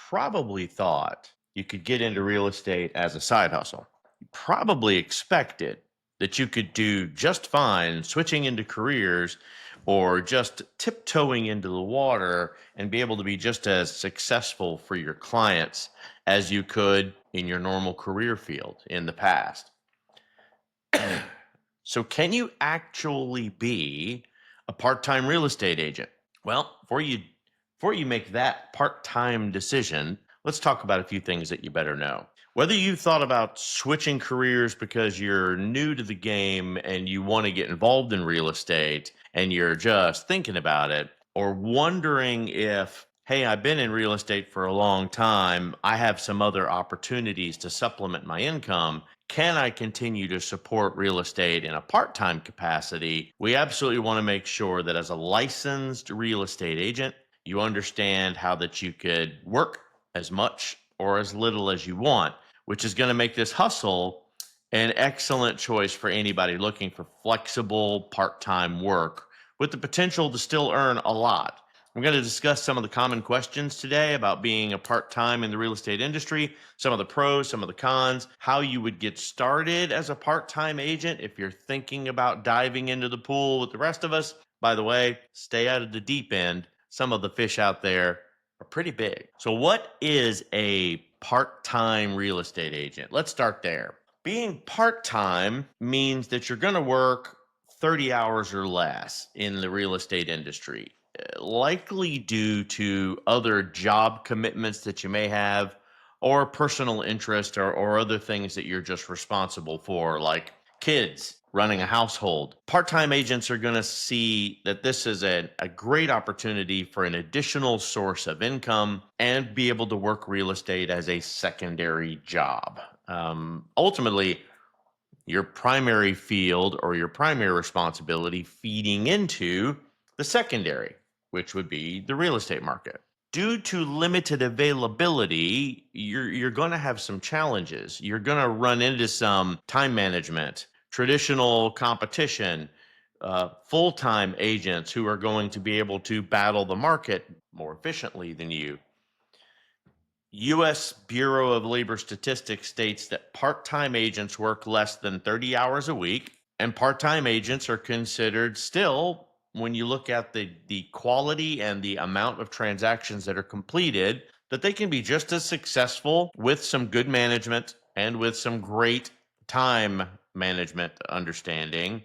probably thought you could get into real estate as a side hustle. You probably expected that you could do just fine switching into careers or just tiptoeing into the water and be able to be just as successful for your clients as you could in your normal career field in the past. So, can you actually be a part-time real estate agent? Well, before you make that part-time decision, let's talk about a few things that you better know. Whether you thought about switching careers because you're new to the game and you want to get involved in real estate and you're just thinking about it, or wondering if, hey, I've been in real estate for a long time, I have some other opportunities to supplement my income. Can I continue to support real estate in a part time capacity? We absolutely want to make sure that as a licensed real estate agent, you understand how that you could work as much or as little as you want, which is going to make this hustle an excellent choice for anybody looking for flexible part time work with the potential to still earn a lot. We're going to discuss some of the common questions today about being a part time in the real estate industry, some of the pros, some of the cons, how you would get started as a part time agent if you're thinking about diving into the pool with the rest of us. By the way, stay out of the deep end. Some of the fish out there are pretty big. So, what is a part time real estate agent? Let's start there. Being part time means that you're going to work 30 hours or less in the real estate industry, likely due to other job commitments that you may have or personal interest or other things that you're just responsible for, like kids, running a household. Part time agents are going to see that this is a great opportunity for an additional source of income and be able to work real estate as a secondary job. Ultimately, your primary field or your primary responsibility feeding into the secondary, which would be the real estate market. Due to limited availability, you're going to have some challenges. You're going to run into some time management, traditional competition, full-time agents who are going to be able to battle the market more efficiently than you. U.S. Bureau of Labor Statistics states that part-time agents work less than 30 hours a week, and part-time agents are considered still, when you look at the quality and the amount of transactions that are completed, that they can be just as successful with some good management and with some great time management understanding,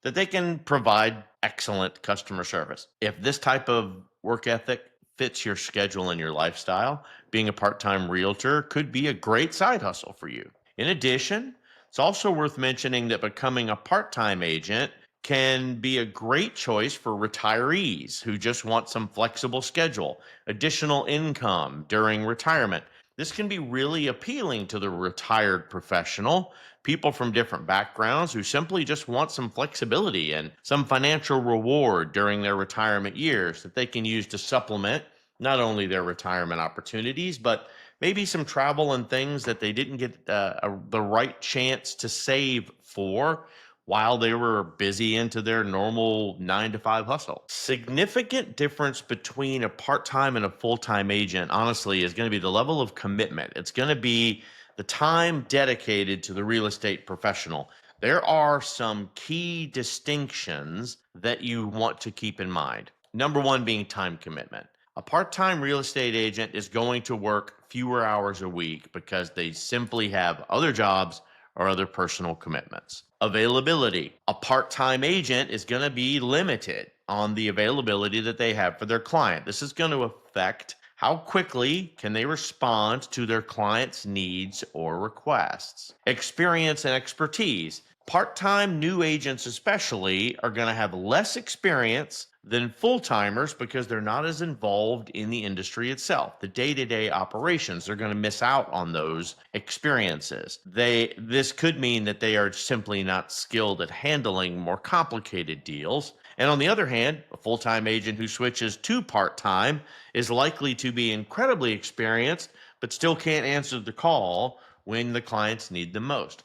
that they can provide excellent customer service. If this type of work ethic fits your schedule and your lifestyle, being a part time realtor could be a great side hustle for you. In addition, it's also worth mentioning that becoming a part time agent can be a great choice for retirees who just want some flexible schedule, additional income during retirement. This can be really appealing to the retired professional, people from different backgrounds who simply just want some flexibility and some financial reward during their retirement years that they can use to supplement not only their retirement opportunities, but maybe some travel and things that they didn't get the right chance to save for while they were busy into their normal 9 to 5 hustle. Significant difference between a part-time and a full-time agent, honestly, is going to be the level of commitment. It's going to be the time dedicated to the real estate professional. There are some key distinctions that you want to keep in mind. Number one being time commitment. A part-time real estate agent is going to work fewer hours a week because they simply have other jobs or other personal commitments. Availability. A part-time agent is going to be limited on the availability that they have for their client. This is going to affect how quickly can they respond to their client's needs or requests. Experience and expertise. Part-time new agents especially are going to have less experience than full-timers because they're not as involved in the industry itself. The day-to-day operations, they're going to miss out on those experiences. This could mean that they are simply not skilled at handling more complicated deals. And on the other hand, a full-time agent who switches to part-time is likely to be incredibly experienced, but still can't answer the call when the clients need them most.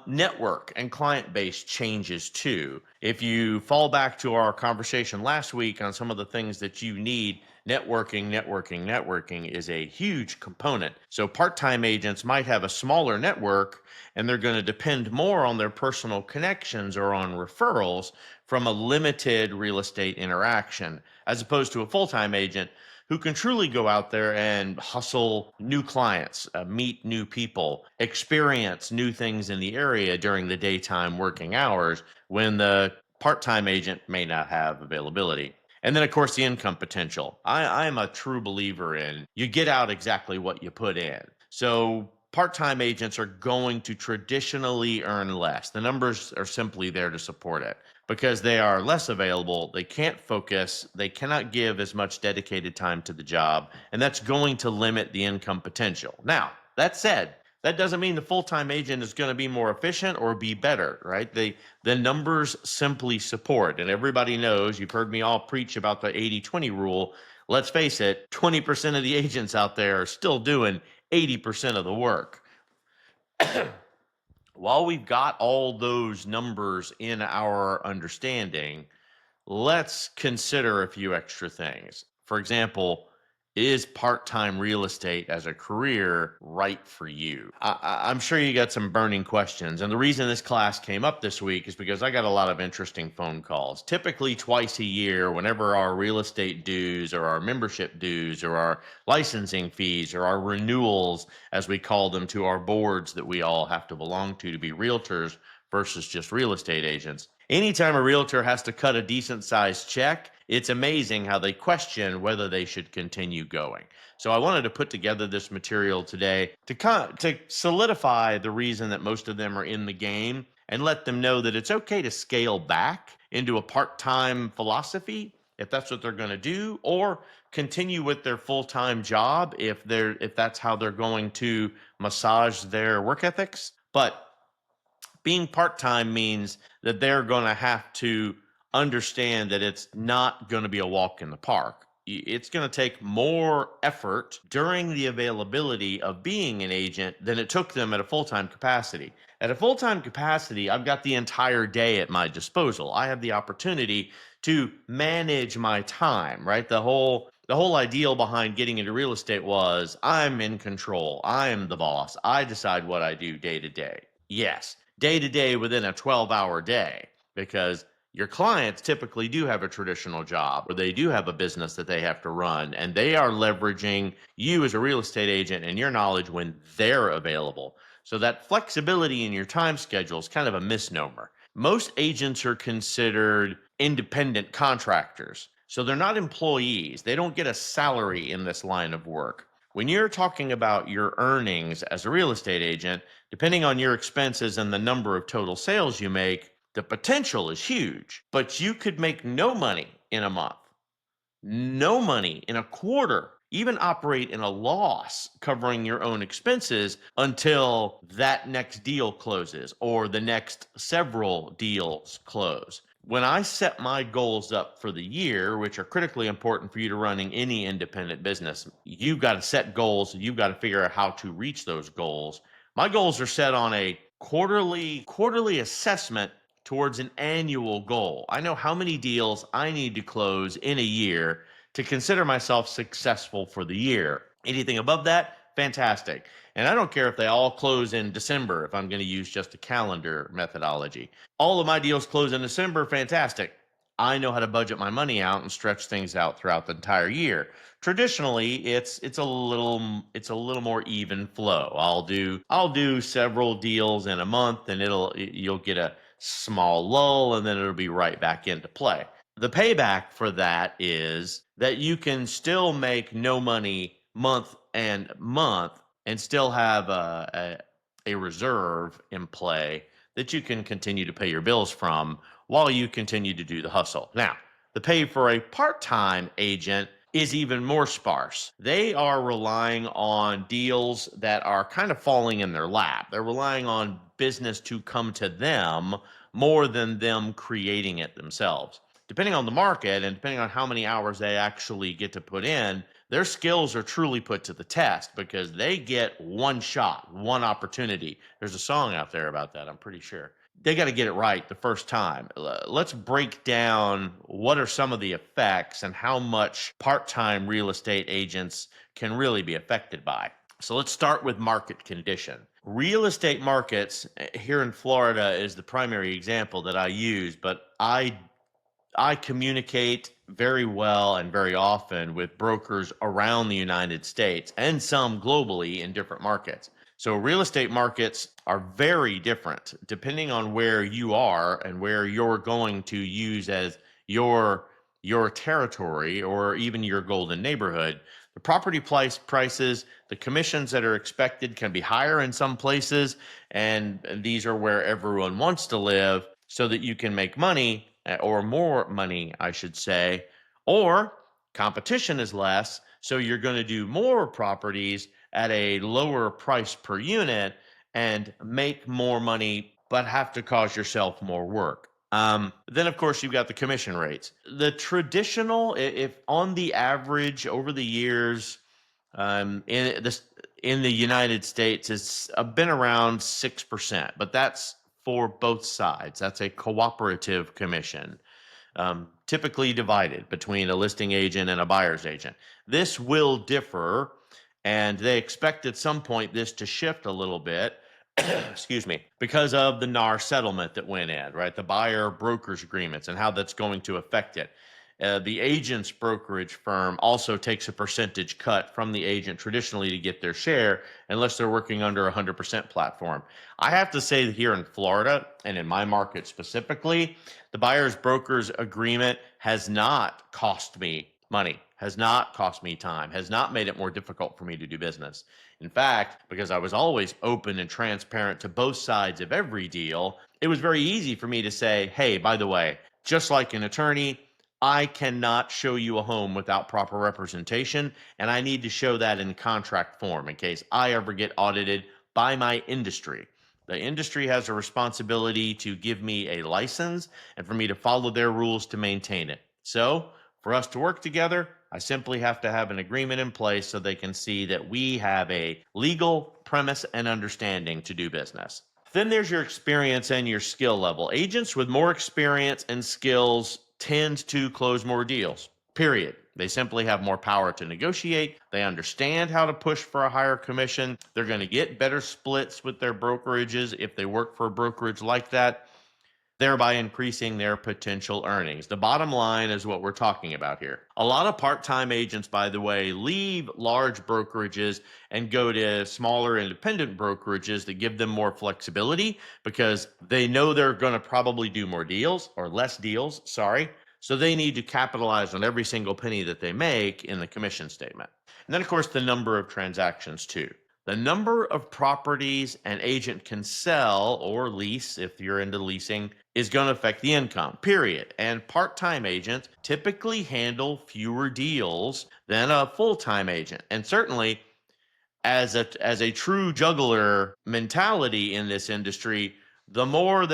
Network and client base changes too. If you fall back to our conversation last week on some of the things that you need Networking is a huge component. So part-time agents might have a smaller network and they're going to depend more on their personal connections or on referrals from a limited real estate interaction, as opposed to a full-time agent who can truly go out there and hustle new clients, meet new people, experience new things in the area during the daytime working hours when the part-time agent may not have availability. And then, of course, the income potential. I'm a true believer in you get out exactly what you put in. So part-time agents are going to traditionally earn less. The numbers are simply there to support it because they are less available. They can't focus. They cannot give as much dedicated time to the job. And that's going to limit the income potential. Now, that said, that doesn't mean the full-time agent is going to be more efficient or be better, right? The numbers simply support, and everybody knows, you've heard me all preach about the 80-20 rule. Let's face it, 20% of the agents out there are still doing 80% of the work. While we've got all those numbers in our understanding, let's consider a few extra things. For example, is part-time real estate as a career right for you? I'm sure you got some burning questions. And the reason this class came up this week is because I got a lot of interesting phone calls. Typically twice a year, whenever our real estate dues or our membership dues or our licensing fees or our renewals, as we call them, to our boards that we all have to belong to be realtors versus just real estate agents. Anytime a realtor has to cut a decent sized check, it's amazing how they question whether they should continue going. So I wanted to put together this material today to solidify the reason that most of them are in the game and let them know that it's okay to scale back into a part-time philosophy if that's what they're going to do, or continue with their full-time job if that's how they're going to massage their work ethics. But being part-time means that they're going to have to understand that it's not going to be a walk in the park. It's going to take more effort during the availability of being an agent than it took them at a full-time capacity. At a full-time capacity, I've got the entire day at my disposal. I have the opportunity to manage my time, right? The whole ideal behind getting into real estate was I'm in control. I am the boss. I decide what I do day to day. Yes, day to day within a 12-hour day, because your clients typically do have a traditional job or they do have a business that they have to run, and they are leveraging you as a real estate agent and your knowledge when they're available. So that flexibility in your time schedule is kind of a misnomer. Most agents are considered independent contractors. So they're not employees. They don't get a salary in this line of work. When you're talking about your earnings as a real estate agent, depending on your expenses and the number of total sales you make, the potential is huge. But you could make no money in a month, no money in a quarter, even operate in a loss covering your own expenses until that next deal closes or the next several deals close. When I set my goals up for the year, which are critically important for you to running any independent business, you've got to set goals and you've got to figure out how to reach those goals. My goals are set on a quarterly assessment towards an annual goal. I know how many deals I need to close in a year to consider myself successful for the year. Anything above that, fantastic. And I don't care if they all close in December, if I'm going to use just a calendar methodology. All of my deals close in December, fantastic. I know how to budget my money out and stretch things out throughout the entire year. Traditionally, it's a little more even flow. I'll do several deals in a month, and you'll get a small lull, and then it'll be right back into play. The payback for that is that you can still make no money month and still have a reserve in play that you can continue to pay your bills from while you continue to do the hustle. Now, the pay for a part-time agent is even more sparse. They are relying on deals that are kind of falling in their lap. They're relying on business to come to them more than them creating it themselves. Depending on the market and depending on how many hours they actually get to put in, their skills are truly put to the test because they get one shot, one opportunity. There's a song out there about that, I'm pretty sure. they got to get it right the first time. Let's break down what are some of the effects and how much part-time real estate agents can really be affected by. So let's start with market condition. Real estate markets here in Florida is the primary example that I use, but I communicate very well and very often with brokers around the United States and some globally in different markets. So real estate markets are very different depending on where you are and where you're going to use as your your territory or even your golden neighborhood. The property prices, the commissions that are expected can be higher in some places, and these are where everyone wants to live so that you can make money or more money, I should say, or competition is less. So you're going to do more properties at a lower price per unit and make more money, but have to cause yourself more work. Then, of course, you've got the commission rates. The traditional, if on the average over the years, in the United States, it's been around 6%, but that's for both sides. That's a cooperative commission, typically divided between a listing agent and a buyer's agent. This will differ, and they expect at some point this to shift a little bit. Excuse me, because of the NAR settlement that went in, right? The buyer brokers agreements and how that's going to affect it. The agent's brokerage firm also takes a percentage cut from the agent traditionally to get their share, unless they're working under a 100% platform. I have to say that here in Florida and in my market specifically, the buyer's brokers agreement has not cost me money, has not cost me time, has not made it more difficult for me to do business. In fact, because I was always open and transparent to both sides of every deal, it was very easy for me to say, hey, by the way, just like an attorney, I cannot show you a home without proper representation, and I need to show that in contract form in case I ever get audited by my industry. The industry has a responsibility to give me a license and for me to follow their rules to maintain it. So, for us to work together, I simply have to have an agreement in place so they can see that we have a legal premise and understanding to do business. Then there's your experience and your skill level. Agents with more experience and skills tend to close more deals, period. They simply have more power to negotiate. They understand how to push for a higher commission. They're going to get better splits with their brokerages if they work for a brokerage like that, thereby increasing their potential earnings. The bottom line is what we're talking about here. A lot of part-time agents, by the way, leave large brokerages and go to smaller independent brokerages that give them more flexibility because they know they're going to probably do more deals or less deals, sorry. So they need to capitalize on every single penny that they make in the commission statement. And then, of course, the number of transactions too. The number of properties an agent can sell or lease, if you're into leasing, is going to affect the income, period. And part-time agents typically handle fewer deals than a full-time agent. And certainly as a true juggler mentality in this industry, the more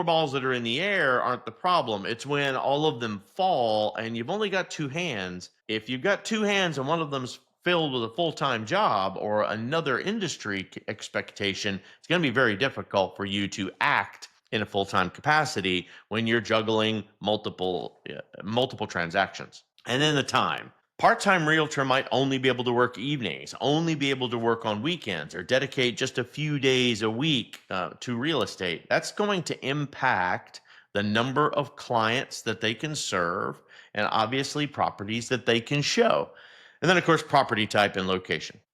balls that are in the air aren't the problem. It's when all of them fall and you've only got two hands. If you've got two hands and one of them's filled with a full-time job or another industry expectation, it's going to be very difficult for you to act in a full-time capacity when you're juggling multiple transactions. And then the time. Part-time realtor might only be able to work evenings, only be able to work on weekends, or dedicate just a few days a week to real estate. That's going to impact the number of clients that they can serve and obviously properties that they can show. And then, of course, property type and location.